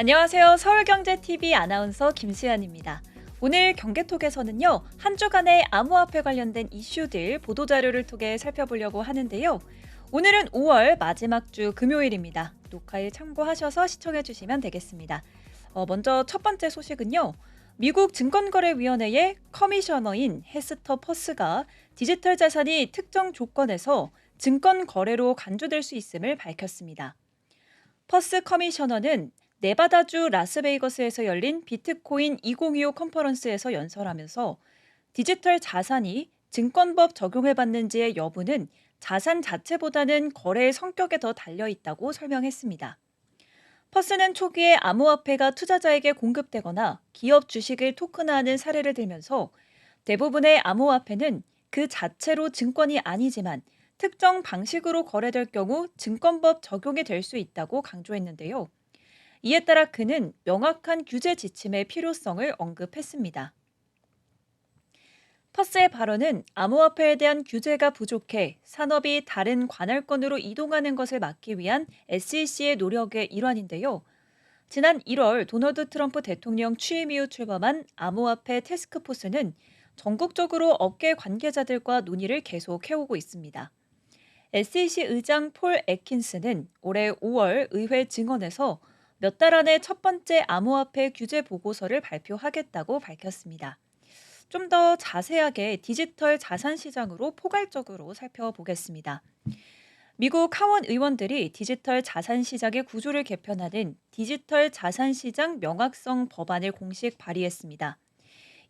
안녕하세요. 서울경제TV 아나운서 김수연입니다. 오늘 경제톡에서는요, 한 주간의 암호화폐 관련된 이슈들 보도자료를 통해 살펴보려고 하는데요. 오늘은 5월 마지막 주 금요일입니다. 녹화일 참고하셔서 시청해주시면 되겠습니다. 먼저 첫 번째 소식은요. 미국 증권거래위원회의 커미셔너인 헤스터 퍼스가 디지털 자산이 특정 조건에서 증권 거래로 간주될 수 있음을 밝혔습니다. 퍼스 커미셔너는 네바다주 라스베이거스에서 열린 비트코인 2025 컨퍼런스에서 연설하면서 디지털 자산이 증권법 적용을 받는지의 여부는 자산 자체보다는 거래의 성격에 더 달려 있다고 설명했습니다. 퍼스는 초기에 암호화폐가 투자자에게 공급되거나 기업 주식을 토큰화하는 사례를 들면서 대부분의 암호화폐는 그 자체로 증권이 아니지만 특정 방식으로 거래될 경우 증권법 적용이 될 수 있다고 강조했는데요. 이에 따라 그는 명확한 규제 지침의 필요성을 언급했습니다. 퍼스의 발언은 암호화폐에 대한 규제가 부족해 산업이 다른 관할권으로 이동하는 것을 막기 위한 SEC의 노력의 일환인데요. 지난 1월 도널드 트럼프 대통령 취임 이후 출범한 암호화폐 태스크포스는 전국적으로 업계 관계자들과 논의를 계속해오고 있습니다. SEC 의장 폴 애킨스는 올해 5월 의회 증언에서 몇 달 안에 첫 번째 암호화폐 규제 보고서를 발표하겠다고 밝혔습니다. 좀 더 자세하게 디지털 자산 시장으로 포괄적으로 살펴보겠습니다. 미국 하원 의원들이 디지털 자산 시장의 구조를 개편하는 디지털 자산 시장 명확성 법안을 공식 발의했습니다.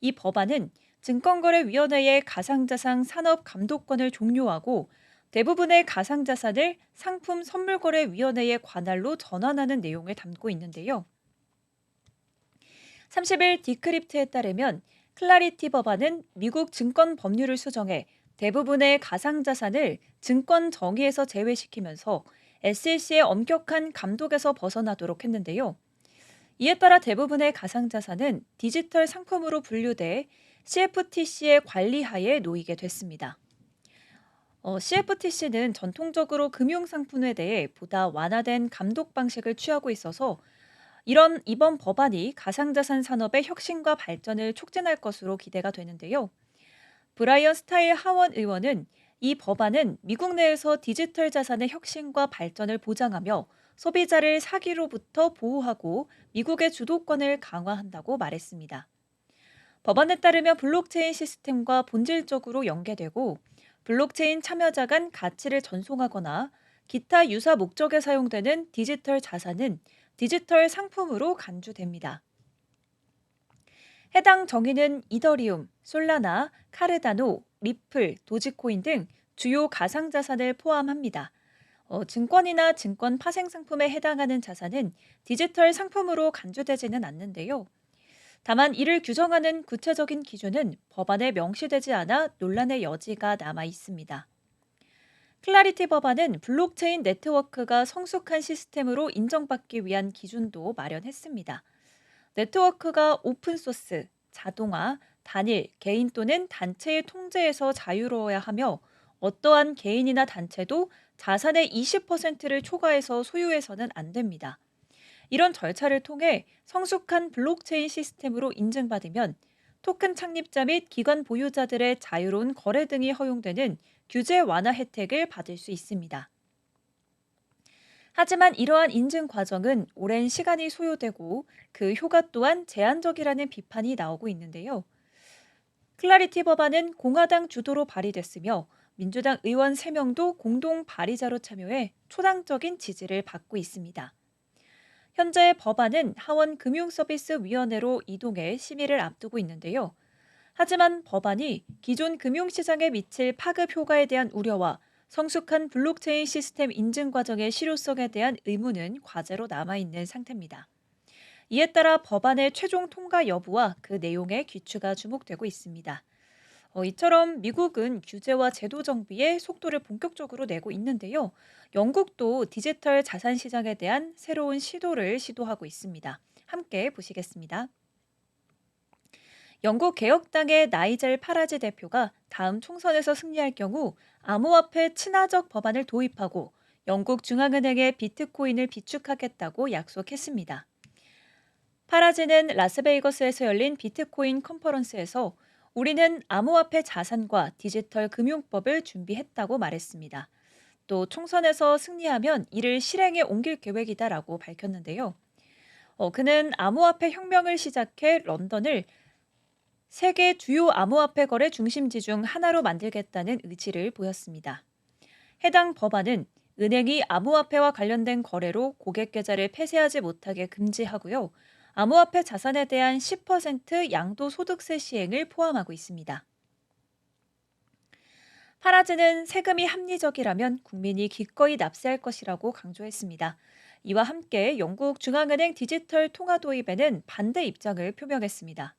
이 법안은 증권거래위원회의 가상자산 산업 감독권을 종료하고 대부분의 가상자산을 상품 선물거래위원회의 관할로 전환하는 내용을 담고 있는데요. 30일 디크립트에 따르면 클라리티 법안은 미국 증권 법률을 수정해 대부분의 가상자산을 증권 정의에서 제외시키면서 SEC의 엄격한 감독에서 벗어나도록 했는데요. 이에 따라 대부분의 가상자산은 디지털 상품으로 분류돼 CFTC의 관리하에 놓이게 됐습니다. CFTC는 전통적으로 금융상품에 대해 보다 완화된 감독 방식을 취하고 있어서 이번 법안이 가상자산 산업의 혁신과 발전을 촉진할 것으로 기대가 되는데요. 브라이언 스타일 하원 의원은 이 법안은 미국 내에서 디지털 자산의 혁신과 발전을 보장하며 소비자를 사기로부터 보호하고 미국의 주도권을 강화한다고 말했습니다. 법안에 따르면 블록체인 시스템과 본질적으로 연계되고 블록체인 참여자 간 가치를 전송하거나 기타 유사 목적에 사용되는 디지털 자산은 디지털 상품으로 간주됩니다. 해당 정의는 이더리움, 솔라나, 카르다노, 리플, 도지코인 등 주요 가상자산을 포함합니다. 증권이나 증권 파생 상품에 해당하는 자산은 디지털 상품으로 간주되지는 않는데요. 다만 이를 규정하는 구체적인 기준은 법안에 명시되지 않아 논란의 여지가 남아 있습니다. 클라리티 법안은 블록체인 네트워크가 성숙한 시스템으로 인정받기 위한 기준도 마련했습니다. 네트워크가 오픈소스, 자동화, 단일, 개인 또는 단체의 통제에서 자유로워야 하며 어떠한 개인이나 단체도 자산의 20%를 초과해서 소유해서는 안 됩니다. 이런 절차를 통해 성숙한 블록체인 시스템으로 인증받으면 토큰 창립자 및 기관 보유자들의 자유로운 거래 등이 허용되는 규제 완화 혜택을 받을 수 있습니다. 하지만 이러한 인증 과정은 오랜 시간이 소요되고 그 효과 또한 제한적이라는 비판이 나오고 있는데요. 클라리티 법안은 공화당 주도로 발의됐으며 민주당 의원 3명도 공동 발의자로 참여해 초당적인 지지를 받고 있습니다. 현재 법안은 하원 금융서비스위원회로 이동해 심의를 앞두고 있는데요. 하지만 법안이 기존 금융시장에 미칠 파급 효과에 대한 우려와 성숙한 블록체인 시스템 인증 과정의 실효성에 대한 의문은 과제로 남아있는 상태입니다. 이에 따라 법안의 최종 통과 여부와 그 내용의 귀추가 주목되고 있습니다. 이처럼 미국은 규제와 제도 정비에 속도를 본격적으로 내고 있는데요. 영국도 디지털 자산 시장에 대한 새로운 시도를 시도하고 있습니다. 함께 보시겠습니다. 영국 개혁당의 나이젤 파라지 대표가 다음 총선에서 승리할 경우 암호화폐 친화적 법안을 도입하고 영국 중앙은행의 비트코인을 비축하겠다고 약속했습니다. 파라지는 라스베이거스에서 열린 비트코인 컨퍼런스에서 우리는 암호화폐 자산과 디지털 금융법을 준비했다고 말했습니다. 또 총선에서 승리하면 이를 실행에 옮길 계획이다라고 밝혔는데요. 그는 암호화폐 혁명을 시작해 런던을 세계 주요 암호화폐 거래 중심지 중 하나로 만들겠다는 의지를 보였습니다. 해당 법안은 은행이 암호화폐와 관련된 거래로 고객 계좌를 폐쇄하지 못하게 금지하고요. 암호화폐 자산에 대한 10% 양도소득세 시행을 포함하고 있습니다. 파라즈는 세금이 합리적이라면 국민이 기꺼이 납세할 것이라고 강조했습니다. 이와 함께 영국 중앙은행 디지털 통화 도입에는 반대 입장을 표명했습니다.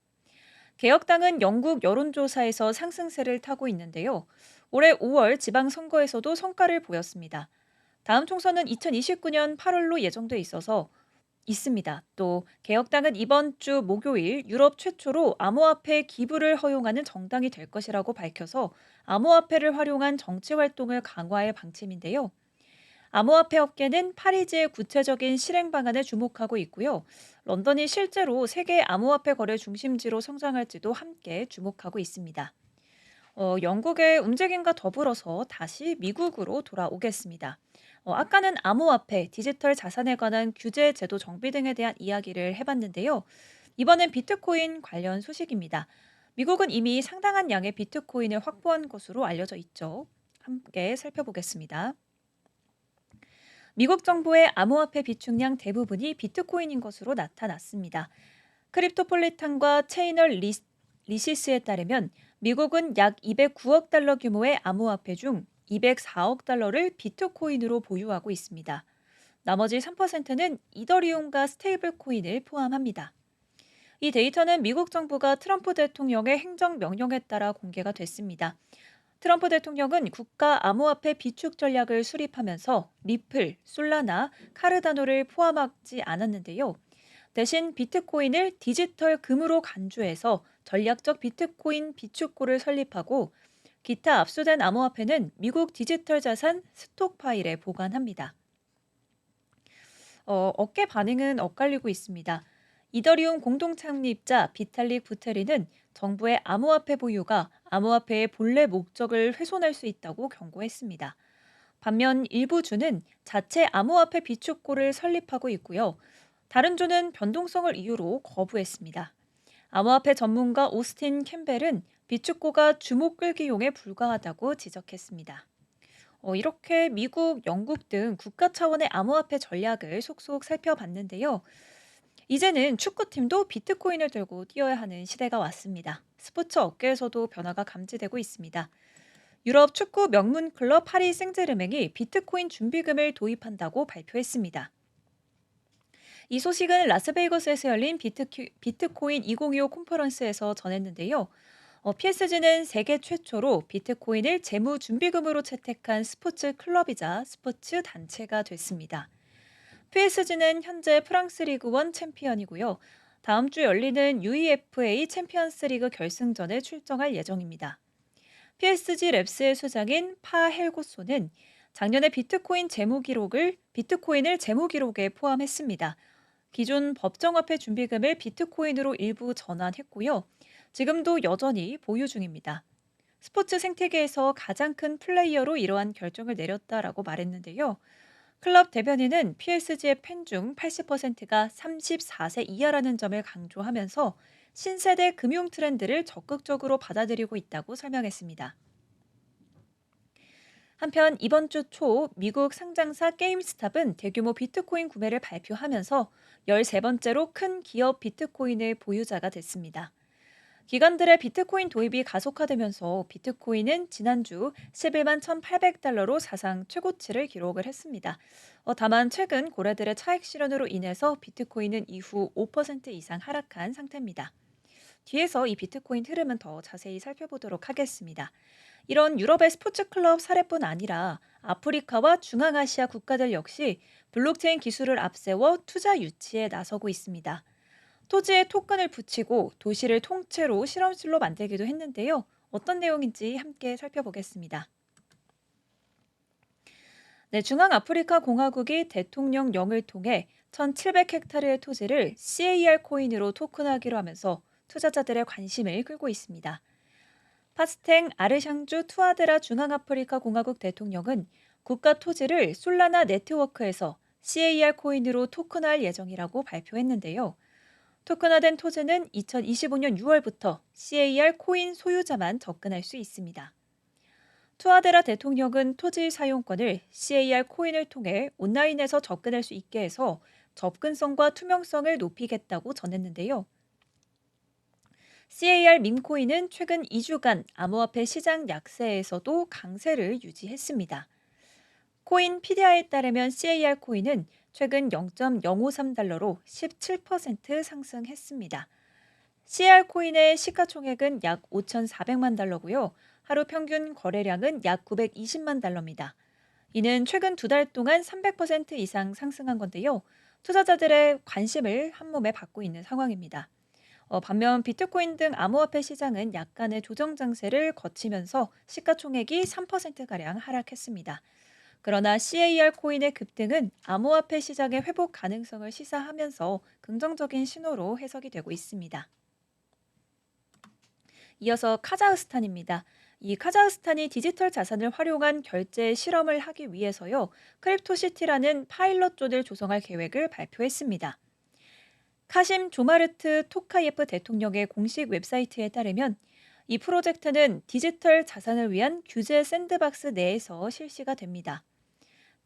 개혁당은 영국 여론조사에서 상승세를 타고 있는데요. 올해 5월 지방선거에서도 성과를 보였습니다. 다음 총선은 2029년 8월로 예정돼 있습니다. 또 개혁당은 이번 주 목요일 유럽 최초로 암호화폐 기부를 허용하는 정당이 될 것이라고 밝혀서 암호화폐를 활용한 정치 활동을 강화할 방침인데요. 암호화폐 업계는 파리지의 구체적인 실행 방안에 주목하고 있고요. 런던이 실제로 세계 암호화폐 거래 중심지로 성장할지도 함께 주목하고 있습니다. 영국의 움직임과 더불어서 다시 미국으로 돌아오겠습니다. 아까는 암호화폐, 디지털 자산에 관한 규제 제도 정비 등에 대한 이야기를 해봤는데요. 이번엔 비트코인 관련 소식입니다. 미국은 이미 상당한 양의 비트코인을 확보한 것으로 알려져 있죠. 함께 살펴보겠습니다. 미국 정부의 암호화폐 비축량 대부분이 비트코인인 것으로 나타났습니다. 크립토폴리탄과 체이널 리시스에 따르면 미국은 약 209억 달러 규모의 암호화폐 중 204억 달러를 비트코인으로 보유하고 있습니다. 나머지 3%는 이더리움과 스테이블 코인을 포함합니다. 이 데이터는 미국 정부가 트럼프 대통령의 행정명령에 따라 공개가 됐습니다. 트럼프 대통령은 국가 암호화폐 비축 전략을 수립하면서 리플, 솔라나, 카르다노를 포함하지 않았는데요. 대신 비트코인을 디지털 금으로 간주해서 전략적 비트코인 비축고를 설립하고 기타 압수된 암호화폐는 미국 디지털 자산 스톡파일에 보관합니다. 업계 반응은 엇갈리고 있습니다. 이더리움 공동 창립자 비탈릭 부테리는 정부의 암호화폐 보유가 암호화폐의 본래 목적을 훼손할 수 있다고 경고했습니다. 반면 일부 주는 자체 암호화폐 비축고를 설립하고 있고요. 다른 주는 변동성을 이유로 거부했습니다. 암호화폐 전문가 오스틴 캠벨은 비축고가 주목 끌기용에 불과하다고 지적했습니다. 이렇게 미국, 영국 등 국가 차원의 암호화폐 전략을 속속 살펴봤는데요. 이제는 축구팀도 비트코인을 들고 뛰어야 하는 시대가 왔습니다. 스포츠 업계에서도 변화가 감지되고 있습니다. 유럽 축구 명문 클럽 파리 생제르맹이 비트코인 준비금을 도입한다고 발표했습니다. 이 소식은 라스베이거스에서 열린 비트코인 2025 컨퍼런스에서 전했는데요. PSG는 세계 최초로 비트코인을 재무 준비금으로 채택한 스포츠 클럽이자 스포츠 단체가 됐습니다. PSG는 현재 프랑스 리그 1 챔피언이고요. 다음 주 열리는 UEFA 챔피언스 리그 결승전에 출정할 예정입니다. PSG 랩스의 수장인 파 헬고소는 작년에 비트코인을 재무 기록에 포함했습니다. 기존 법정화폐 준비금을 비트코인으로 일부 전환했고요. 지금도 여전히 보유 중입니다. 스포츠 생태계에서 가장 큰 플레이어로 이러한 결정을 내렸다라고 말했는데요. 클럽 대변인은 PSG의 팬 중 80%가 34세 이하라는 점을 강조하면서 신세대 금융 트렌드를 적극적으로 받아들이고 있다고 설명했습니다. 한편 이번 주 초 미국 상장사 게임스탑은 대규모 비트코인 구매를 발표하면서 13번째로 큰 기업 비트코인의 보유자가 됐습니다. 기관들의 비트코인 도입이 가속화되면서 비트코인은 지난주 11만 1,800달러로 사상 최고치를 기록을 했습니다. 다만 최근 고래들의 차익 실현으로 인해서 비트코인은 이후 5% 이상 하락한 상태입니다. 뒤에서 이 비트코인 흐름은 더 자세히 살펴보도록 하겠습니다. 이런 유럽의 스포츠 클럽 사례뿐 아니라 아프리카와 중앙아시아 국가들 역시 블록체인 기술을 앞세워 투자 유치에 나서고 있습니다. 토지에 토큰을 붙이고 도시를 통째로 실험실로 만들기도 했는데요. 어떤 내용인지 함께 살펴보겠습니다. 네, 중앙아프리카 공화국이 대통령령을 통해 1,700헥타르의 토지를 CAR 코인으로 토큰화하기로 하면서 투자자들의 관심을 끌고 있습니다. 파스탱 아르샹주 투아데라 중앙아프리카 공화국 대통령은 국가 토지를 솔라나 네트워크에서 CAR 코인으로 토큰화할 예정이라고 발표했는데요. 토큰화된 토지는 2025년 6월부터 CAR 코인 소유자만 접근할 수 있습니다. 투아데라 대통령은 토지 사용권을 CAR 코인을 통해 온라인에서 접근할 수 있게 해서 접근성과 투명성을 높이겠다고 전했는데요. CAR 밈코인은 최근 2주간 암호화폐 시장 약세에서도 강세를 유지했습니다. 코인 피디아에 따르면 CAR 코인은 최근 0.053달러로 17% 상승했습니다. CAR 코인의 시가총액은 약 5,400만 달러고요. 하루 평균 거래량은 약 920만 달러입니다. 이는 최근 2달 동안 300% 이상 상승한 건데요. 투자자들의 관심을 한몸에 받고 있는 상황입니다. 반면 비트코인 등 암호화폐 시장은 약간의 조정 장세를 거치면서 시가총액이 3%가량 하락했습니다. 그러나 CAR 코인의 급등은 암호화폐 시장의 회복 가능성을 시사하면서 긍정적인 신호로 해석이 되고 있습니다. 이어서 카자흐스탄입니다. 이 카자흐스탄이 디지털 자산을 활용한 결제 실험을 하기 위해서요, 크립토시티라는 파일럿 존을 조성할 계획을 발표했습니다. 카심 조마르트 토카예프 대통령의 공식 웹사이트에 따르면 이 프로젝트는 디지털 자산을 위한 규제 샌드박스 내에서 실시가 됩니다.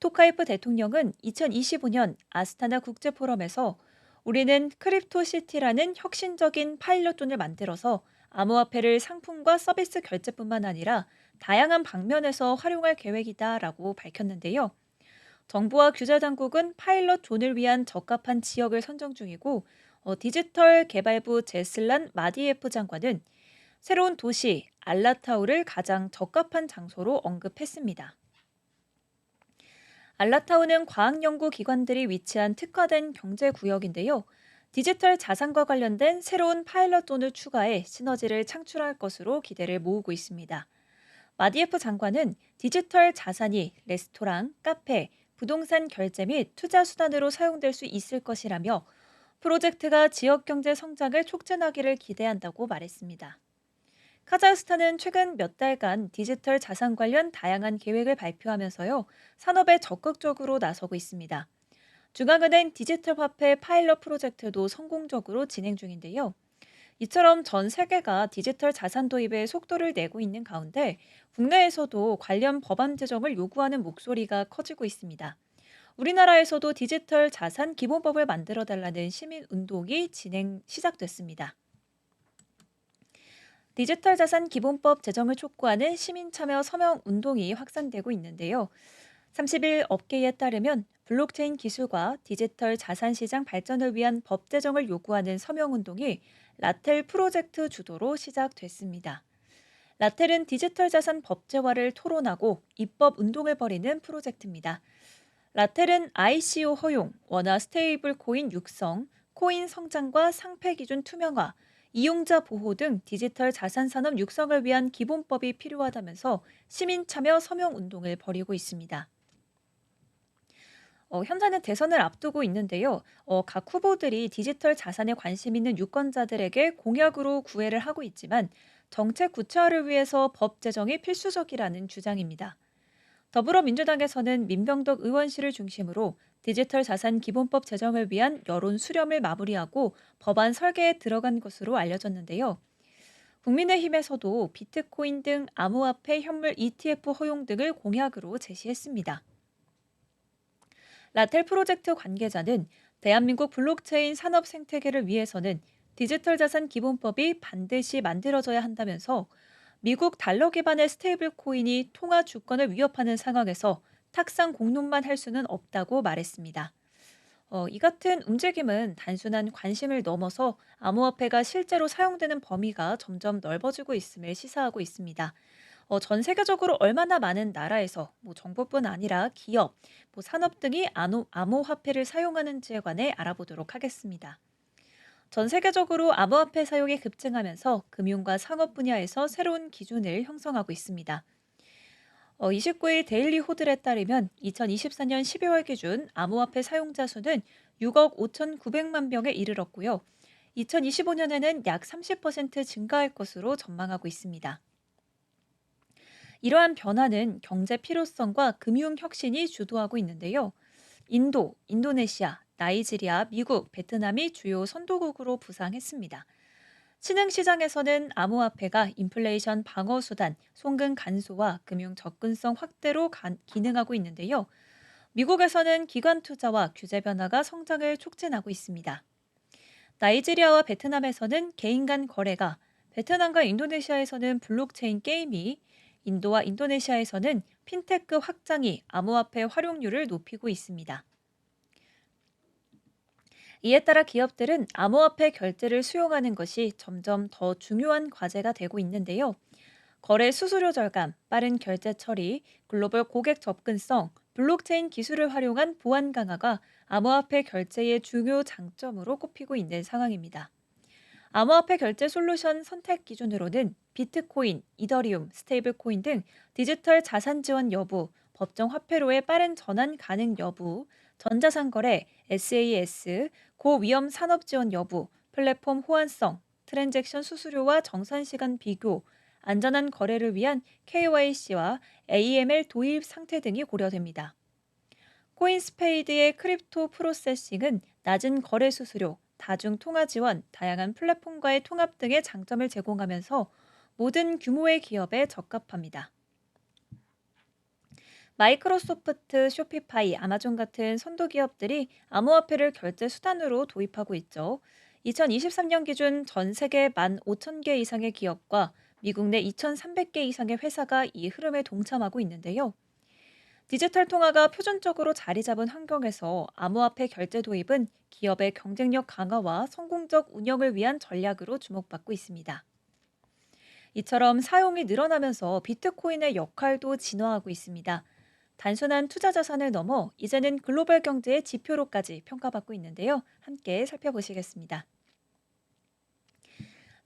토카예프 대통령은 2025년 아스타나 국제포럼에서 우리는 크립토시티라는 혁신적인 파일럿존을 만들어서 암호화폐를 상품과 서비스 결제뿐만 아니라 다양한 방면에서 활용할 계획이다라고 밝혔는데요. 정부와 규제당국은 파일럿 존을 위한 적합한 지역을 선정 중이고 디지털 개발부 제슬란 마디예프 장관은 새로운 도시 알라타우를 가장 적합한 장소로 언급했습니다. 알라타우는 과학연구기관들이 위치한 특화된 경제구역인데요. 디지털 자산과 관련된 새로운 파일럿 존을 추가해 시너지를 창출할 것으로 기대를 모으고 있습니다. 마디예프 장관은 디지털 자산이 레스토랑, 카페, 부동산 결제 및 투자 수단으로 사용될 수 있을 것이라며 프로젝트가 지역 경제 성장을 촉진하기를 기대한다고 말했습니다. 카자흐스탄은 최근 몇 달간 디지털 자산 관련 다양한 계획을 발표하면서요, 산업에 적극적으로 나서고 있습니다. 중앙은행 디지털 화폐 파일럿 프로젝트도 성공적으로 진행 중인데요. 이처럼 전 세계가 디지털 자산 도입에 속도를 내고 있는 가운데 국내에서도 관련 법안 제정을 요구하는 목소리가 커지고 있습니다. 우리나라에서도 디지털 자산 기본법을 만들어달라는 시민 운동이 시작됐습니다. 디지털 자산 기본법 제정을 촉구하는 시민 참여 서명 운동이 확산되고 있는데요. 30일 업계에 따르면 블록체인 기술과 디지털 자산 시장 발전을 위한 법 제정을 요구하는 서명 운동이 라텔 프로젝트 주도로 시작됐습니다. 라텔은 디지털 자산 법제화를 토론하고 입법 운동을 벌이는 프로젝트입니다. 라텔은 ICO 허용, 원화 스테이블 코인 육성, 코인 성장과 상패 기준 투명화, 이용자 보호 등 디지털 자산 산업 육성을 위한 기본법이 필요하다면서 시민 참여 서명 운동을 벌이고 있습니다. 현재는 대선을 앞두고 있는데요. 각 후보들이 디지털 자산에 관심 있는 유권자들에게 공약으로 구애를 하고 있지만 정책 구체화를 위해서 법 제정이 필수적이라는 주장입니다. 더불어민주당에서는 민병덕 의원실을 중심으로 디지털 자산 기본법 제정을 위한 여론 수렴을 마무리하고 법안 설계에 들어간 것으로 알려졌는데요. 국민의힘에서도 비트코인 등 암호화폐 현물 ETF 허용 등을 공약으로 제시했습니다. 라텔 프로젝트 관계자는 대한민국 블록체인 산업 생태계를 위해서는 디지털 자산 기본법이 반드시 만들어져야 한다면서 미국 달러 기반의 스테이블 코인이 통화 주권을 위협하는 상황에서 탁상 공론만 할 수는 없다고 말했습니다. 이 같은 움직임은 단순한 관심을 넘어서 암호화폐가 실제로 사용되는 범위가 점점 넓어지고 있음을 시사하고 있습니다. 전 세계적으로 얼마나 많은 나라에서 정부뿐 아니라 기업, 산업 등이 암호화폐를 사용하는지에 관해 알아보도록 하겠습니다. 전 세계적으로 암호화폐 사용이 급증하면서 금융과 상업 분야에서 새로운 기준을 형성하고 있습니다. 29일 데일리 호들에 따르면 2024년 12월 기준 암호화폐 사용자 수는 6억 5,900만 병에 이르렀고요. 2025년에는 약 30% 증가할 것으로 전망하고 있습니다. 이러한 변화는 경제 필요성과 금융 혁신이 주도하고 있는데요. 인도, 인도네시아, 나이지리아, 미국, 베트남이 주요 선도국으로 부상했습니다. 신흥시장에서는 암호화폐가 인플레이션 방어 수단, 송금 간소와 금융 접근성 확대로 기능하고 있는데요. 미국에서는 기관 투자와 규제 변화가 성장을 촉진하고 있습니다. 나이지리아와 베트남에서는 개인 간 거래가, 베트남과 인도네시아에서는 블록체인 게임이, 인도와 인도네시아에서는 핀테크 확장이 암호화폐 활용률을 높이고 있습니다. 이에 따라 기업들은 암호화폐 결제를 수용하는 것이 점점 더 중요한 과제가 되고 있는데요. 거래 수수료 절감, 빠른 결제 처리, 글로벌 고객 접근성, 블록체인 기술을 활용한 보안 강화가 암호화폐 결제의 중요 장점으로 꼽히고 있는 상황입니다. 암호화폐 결제 솔루션 선택 기준으로는 비트코인, 이더리움, 스테이블코인 등 디지털 자산 지원 여부, 법정 화폐로의 빠른 전환 가능 여부, 전자상 거래, SAS, 고위험 산업 지원 여부, 플랫폼 호환성, 트랜잭션 수수료와 정산 시간 비교, 안전한 거래를 위한 KYC와 AML 도입 상태 등이 고려됩니다. 코인스페이드의 크립토 프로세싱은 낮은 거래 수수료, 다중 통화 지원, 다양한 플랫폼과의 통합 등의 장점을 제공하면서 모든 규모의 기업에 적합합니다. 마이크로소프트, 쇼피파이, 아마존 같은 선도 기업들이 암호화폐를 결제 수단으로 도입하고 있죠. 2023년 기준 전 세계 15,000개 이상의 기업과 미국 내 2,300개 이상의 회사가 이 흐름에 동참하고 있는데요. 디지털 통화가 표준적으로 자리 잡은 환경에서 암호화폐 결제 도입은 기업의 경쟁력 강화와 성공적 운영을 위한 전략으로 주목받고 있습니다. 이처럼 사용이 늘어나면서 비트코인의 역할도 진화하고 있습니다. 단순한 투자 자산을 넘어 이제는 글로벌 경제의 지표로까지 평가받고 있는데요. 함께 살펴보시겠습니다.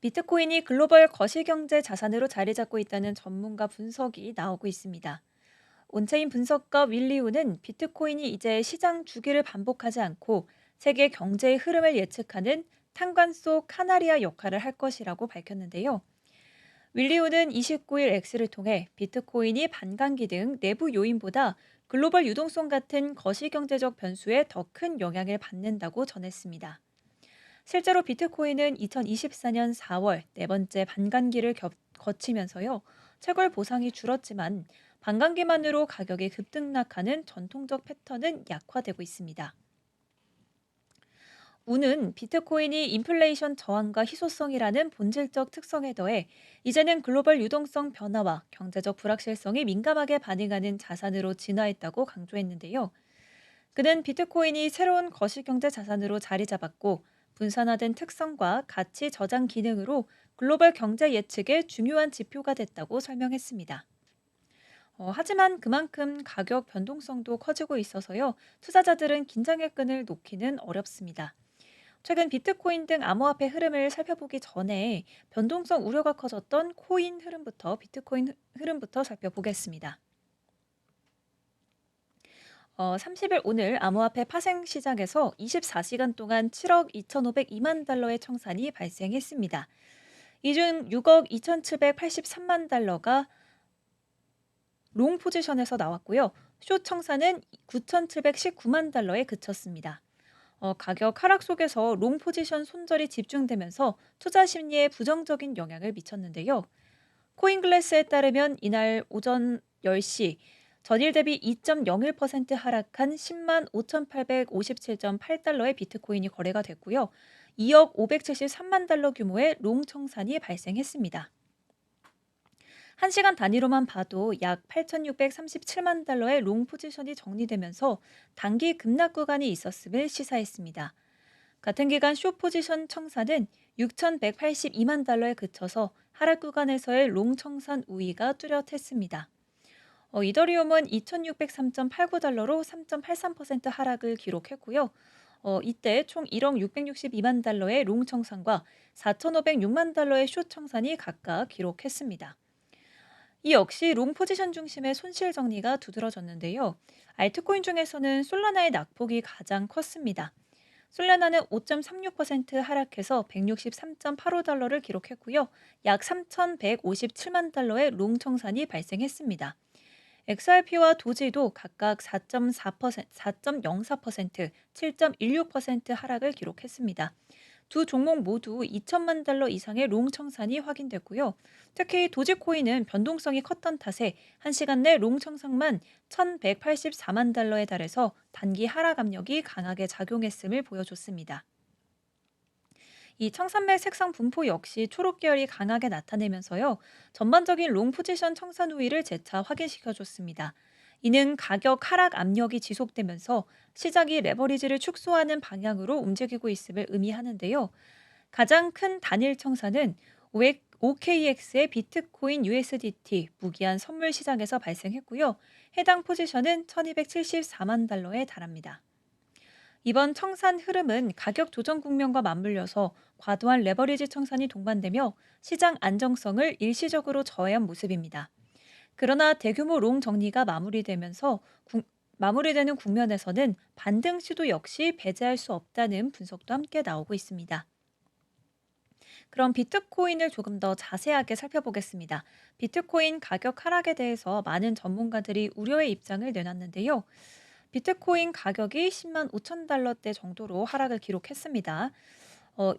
비트코인이 글로벌 거시경제 자산으로 자리 잡고 있다는 전문가 분석이 나오고 있습니다. 온체인 분석가 윌리우는 비트코인이 이제 시장 주기를 반복하지 않고 세계 경제의 흐름을 예측하는 탄광 속 카나리아 역할을 할 것이라고 밝혔는데요. 윌리우는 29일 X를 통해 비트코인이 반감기 등 내부 요인보다 글로벌 유동성 같은 거시경제적 변수에 더 큰 영향을 받는다고 전했습니다. 실제로 비트코인은 2024년 4월 네 번째 반감기를 거치면서요. 채굴 보상이 줄었지만 반감기만으로 가격이 급등락하는 전통적 패턴은 약화되고 있습니다. 우는 비트코인이 인플레이션 저항과 희소성이라는 본질적 특성에 더해 이제는 글로벌 유동성 변화와 경제적 불확실성이 민감하게 반응하는 자산으로 진화했다고 강조했는데요. 그는 비트코인이 새로운 거시경제 자산으로 자리 잡았고 분산화된 특성과 가치 저장 기능으로 글로벌 경제 예측의 중요한 지표가 됐다고 설명했습니다. 하지만 그만큼 가격 변동성도 커지고 있어서요. 투자자들은 긴장의 끈을 놓기는 어렵습니다. 최근 비트코인 등 암호화폐 흐름을 살펴보기 전에 변동성 우려가 커졌던 코인 흐름부터 비트코인 흐름부터 살펴보겠습니다. 30일 오늘 암호화폐 파생 시장에서 24시간 동안 7억 2,502만 달러의 청산이 발생했습니다. 이 중 6억 2,783만 달러가 롱 포지션에서 나왔고요. 숏 청산은 9,719만 달러에 그쳤습니다. 가격 하락 속에서 롱 포지션 손절이 집중되면서 투자 심리에 부정적인 영향을 미쳤는데요. 코인글래스에 따르면 이날 오전 10시 전일 대비 2.01% 하락한 10만 5,857.8달러의 비트코인이 거래가 됐고요. 2억 573만 달러 규모의 롱 청산이 발생했습니다. 1시간 단위로만 봐도 약 8,637만 달러의 롱 포지션이 정리되면서 단기 급락 구간이 있었음을 시사했습니다. 같은 기간 숏 포지션 청산은 6,182만 달러에 그쳐서 하락 구간에서의 롱 청산 우위가 뚜렷했습니다. 이더리움은 2,603.89달러로 3.83% 하락을 기록했고요. 이때 총 1억 662만 달러의 롱 청산과 4,506만 달러의 숏 청산이 각각 기록했습니다. 이 역시 롱 포지션 중심의 손실 정리가 두드러졌는데요. 알트코인 중에서는 솔라나의 낙폭이 가장 컸습니다. 솔라나는 5.36% 하락해서 163.85달러를 기록했고요. 약 3,157만 달러의 롱 청산이 발생했습니다. XRP와 도지도 각각 4.4%, 4.04%, 7.16% 하락을 기록했습니다. 두 종목 모두 2천만 달러 이상의 롱 청산이 확인됐고요. 특히 도지코인은 변동성이 컸던 탓에 1시간 내 롱 청산만 1,184만 달러에 달해서 단기 하락 압력이 강하게 작용했음을 보여줬습니다. 이 청산맥 색상 분포 역시 초록 계열이 강하게 나타내면서요. 전반적인 롱 포지션 청산 우위를 재차 확인시켜줬습니다. 이는 가격 하락 압력이 지속되면서 시장이 레버리지를 축소하는 방향으로 움직이고 있음을 의미하는데요. 가장 큰 단일 청산은 OKX의 비트코인 USDT 무기한 선물 시장에서 발생했고요. 해당 포지션은 1274만 달러에 달합니다. 이번 청산 흐름은 가격 조정 국면과 맞물려서 과도한 레버리지 청산이 동반되며 시장 안정성을 일시적으로 저해한 모습입니다. 그러나 대규모 롱 정리가 마무리되는 국면에서는 반등 시도 역시 배제할 수 없다는 분석도 함께 나오고 있습니다. 그럼 비트코인을 조금 더 자세하게 살펴보겠습니다. 비트코인 가격 하락에 대해서 많은 전문가들이 우려의 입장을 내놨는데요. 비트코인 가격이 10만 5천 달러대 정도로 하락을 기록했습니다.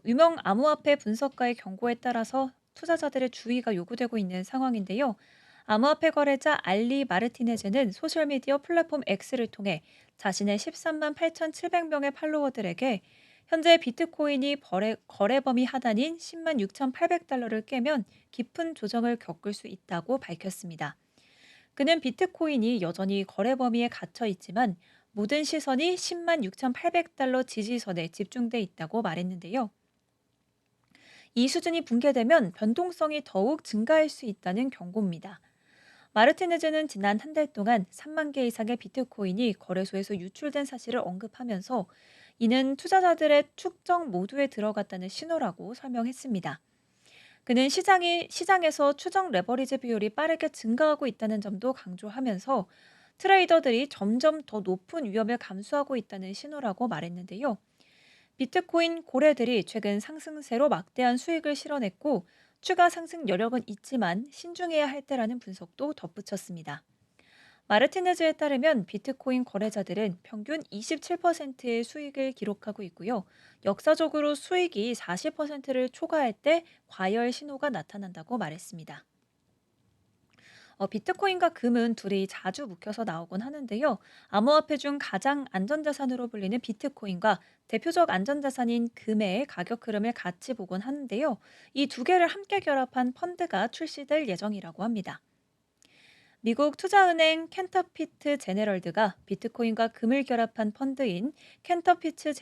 유명 암호화폐 분석가의 경고에 따라서 투자자들의 주의가 요구되고 있는 상황인데요. 암호화폐 거래자 알리 마르티네즈는 소셜미디어 플랫폼 X를 통해 자신의 13만 8,700명의 팔로워들에게 현재 비트코인이 거래 범위 하단인 10만 6,800달러를 깨면 깊은 조정을 겪을 수 있다고 밝혔습니다. 그는 비트코인이 여전히 거래 범위에 갇혀 있지만 모든 시선이 10만 6,800달러 지지선에 집중돼 있다고 말했는데요. 이 수준이 붕괴되면 변동성이 더욱 증가할 수 있다는 경고입니다. 마르티네즈는 지난 한 달 동안 3만 개 이상의 비트코인이 거래소에서 유출된 사실을 언급하면서 이는 투자자들의 축적 모두에 들어갔다는 신호라고 설명했습니다. 그는 시장에서 추정 레버리지 비율이 빠르게 증가하고 있다는 점도 강조하면서 트레이더들이 점점 더 높은 위험을 감수하고 있다는 신호라고 말했는데요. 비트코인 고래들이 최근 상승세로 막대한 수익을 실어냈고 추가 상승 여력은 있지만 신중해야 할 때라는 분석도 덧붙였습니다. 마르티네즈에 따르면 비트코인 거래자들은 평균 27%의 수익을 기록하고 있고요. 역사적으로 수익이 40%를 초과할 때 과열 신호가 나타난다고 말했습니다. 비트코인과 금은 둘이 자주 묶여서 나오곤 하는데요. 암호화폐 중 가장 안전자산으로 불리는 비트코인과 대표적 안전자산인 금의 가격 흐름을 같이 보곤 하는데요. 이 두 개를 함께 결합한 펀드가 출시될 예정이라고 합니다. 미국 투자은행 켄터피트 제네럴드가 비트코인과 금을 결합한 펀드인 켄터피츠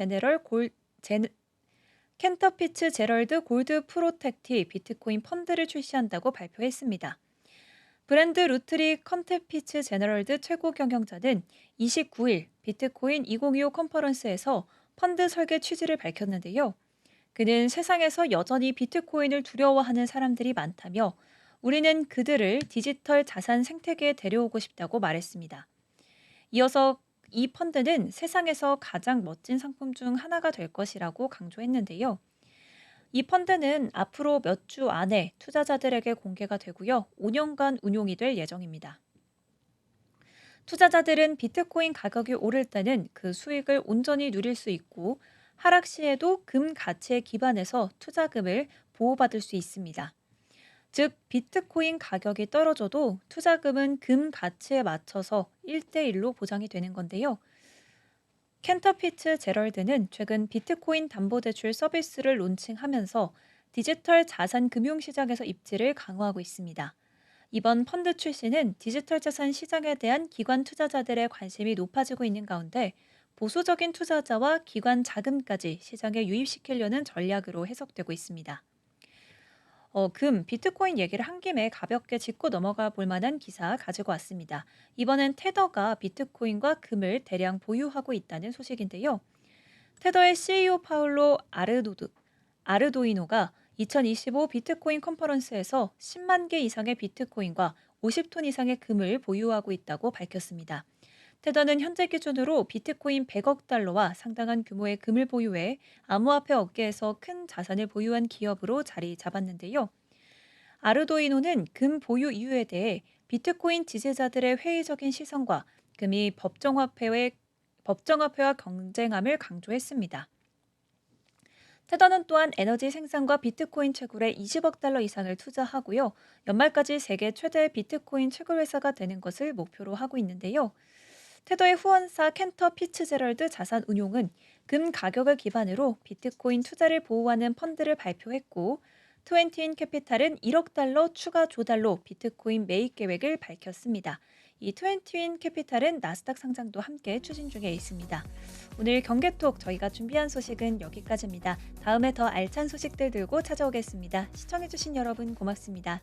제럴드 골드 프로텍티 비트코인 펀드를 출시한다고 발표했습니다. 브랜드 루트리 컨테피츠 제너럴드 최고 경영자는 29일 비트코인 2025 컨퍼런스에서 펀드 설계 취지를 밝혔는데요. 그는 세상에서 여전히 비트코인을 두려워하는 사람들이 많다며 우리는 그들을 디지털 자산 생태계에 데려오고 싶다고 말했습니다. 이어서 이 펀드는 세상에서 가장 멋진 상품 중 하나가 될 것이라고 강조했는데요. 이 펀드는 앞으로 몇 주 안에 투자자들에게 공개가 되고요. 5년간 운용이 될 예정입니다. 투자자들은 비트코인 가격이 오를 때는 그 수익을 온전히 누릴 수 있고 하락 시에도 금 가치에 기반해서 투자금을 보호받을 수 있습니다. 즉 비트코인 가격이 떨어져도 투자금은 금 가치에 맞춰서 1대1로 보장이 되는 건데요. 켄터피츠 제럴드는 최근 비트코인 담보대출 서비스를 론칭하면서 디지털 자산 금융시장에서 입지를 강화하고 있습니다. 이번 펀드 출시는 디지털 자산 시장에 대한 기관 투자자들의 관심이 높아지고 있는 가운데 보수적인 투자자와 기관 자금까지 시장에 유입시키려는 전략으로 해석되고 있습니다. 비트코인 얘기를 한 김에 가볍게 짚고 넘어가 볼 만한 기사 가지고 왔습니다. 이번엔 테더가 비트코인과 금을 대량 보유하고 있다는 소식인데요. 테더의 CEO 파울로 아르도이노가 2025 비트코인 컨퍼런스에서 10만 개 이상의 비트코인과 50톤 이상의 금을 보유하고 있다고 밝혔습니다. 테더는 현재 기준으로 비트코인 100억 달러와 상당한 규모의 금을 보유해 암호화폐 업계에서 큰 자산을 보유한 기업으로 자리 잡았는데요. 아르도이노는 금 보유 이유에 대해 비트코인 지지자들의 회의적인 시선과 금이 법정화폐와 경쟁함을 강조했습니다. 테더는 또한 에너지 생산과 비트코인 채굴에 20억 달러 이상을 투자하고요. 연말까지 세계 최대 비트코인 채굴 회사가 되는 것을 목표로 하고 있는데요. 테더의 후원사 켄터 피츠제럴드 자산운용은 금 가격을 기반으로 비트코인 투자를 보호하는 펀드를 발표했고, 트웬티인 캐피탈은 1억 달러 추가 조달로 비트코인 매입 계획을 밝혔습니다. 이 트웬티인 캐피탈은 나스닥 상장도 함께 추진 중에 있습니다. 오늘 경제톡 저희가 준비한 소식은 여기까지입니다. 다음에 더 알찬 소식들 들고 찾아오겠습니다. 시청해주신 여러분 고맙습니다.